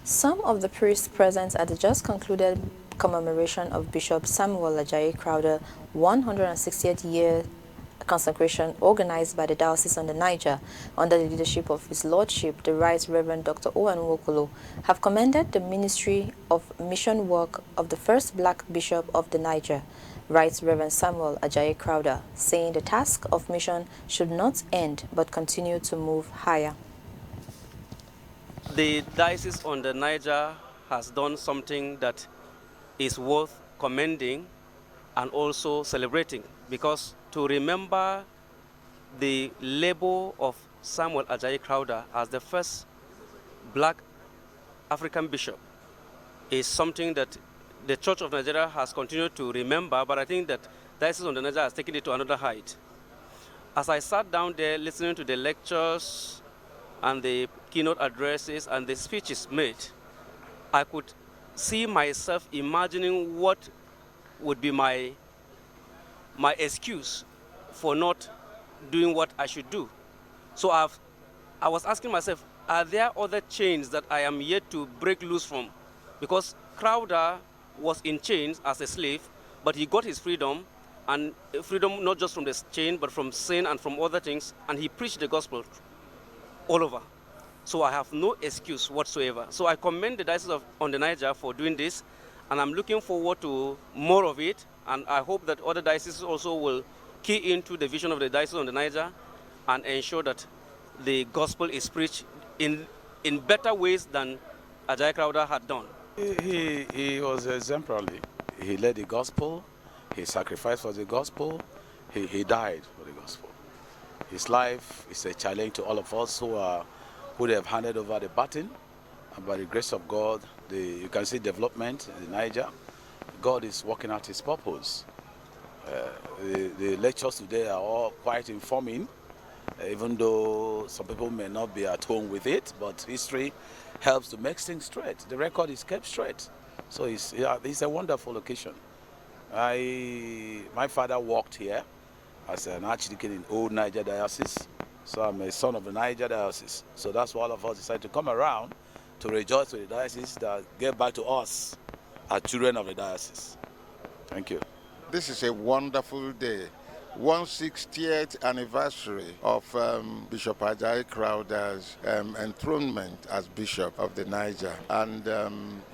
Some of the priests present at the just concluded commemoration of Bishop Samuel Ajayi Crowther 160th year consecration organized by the Diocese on the Niger under the leadership of His Lordship, the Right Reverend Dr. Owen Nwokolo, have commended the ministry of mission work of the first black bishop of the Niger, Right Reverend Samuel Ajayi Crowther, saying the task of mission should not end but continue to move higher. The Diocese on the Niger has done something that is worth commending and also celebrating, because to remember the labor of Samuel Ajayi Crowther as the first black African bishop is something that the Church of Nigeria has continued to remember, but I think that Diocese on the Niger has taken it to another height. As I sat down there listening to the lectures and the keynote addresses and the speeches made, I could see myself imagining what would be my excuse for not doing what I should do. So I was asking myself, are there other chains that I am yet to break loose from? Because Crowther was in chains as a slave, but he got his freedom, and freedom not just from the chain, but from sin and from other things, and he preached the gospel all over. So I have no excuse whatsoever. So I commend the Diocese on the Niger for doing this, and I'm looking forward to more of it, and I hope that other dioceses also will key into the vision of the Diocese on the Niger and ensure that the gospel is preached in better ways than Ajayi Crowther had done. He was exemplary. He led the gospel, he sacrificed for the gospel, he died for the gospel. His life is a challenge to all of us who have handed over the baton, and by the grace of God, you can see development in Niger. God is working out his purpose. The lectures today are all quite informing, even though some people may not be at home with it, but history helps to make things straight. The record is kept straight. So it's a wonderful occasion. My father worked here as an archdeacon in Old Niger Diocese. So I'm a son of the Niger Diocese. So that's why all of us decided to come around to rejoice with the diocese that gave back to us as children of the diocese. Thank you. This is a wonderful day. 160th anniversary of Bishop Ajayi Crowther's enthronement as Bishop of the Niger. And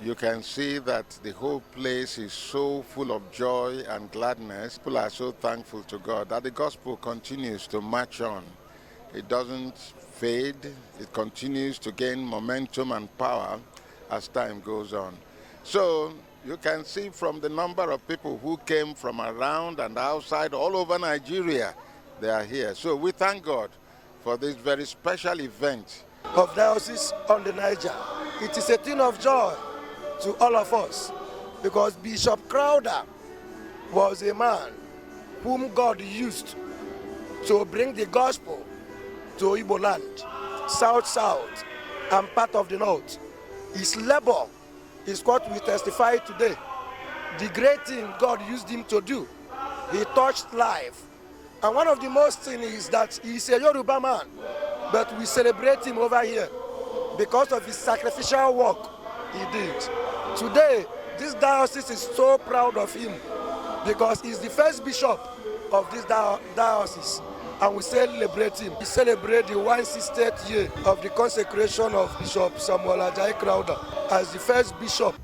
you can see that the whole place is so full of joy and gladness. People are so thankful to God that the gospel continues to march on. It doesn't fade. It continues to gain momentum and power as time goes on. So you can see from the number of people who came from around and outside, all over Nigeria, they are here. So we thank God for this very special event of Diocese on the Niger. It is a thing of joy to all of us, because Bishop Crowther was a man whom God used to bring the gospel to Igbo land, south, and part of the north. His labor is what we testify today. The great thing God used him to do. He touched life. And one of the most things is that he's a Yoruba man, but we celebrate him over here because of his sacrificial work he did. Today, this diocese is so proud of him because he's the first bishop of this diocese, and we celebrate him. We celebrate the 160th year of the consecration of Bishop Samuel Ajayi Crowther as the first bishop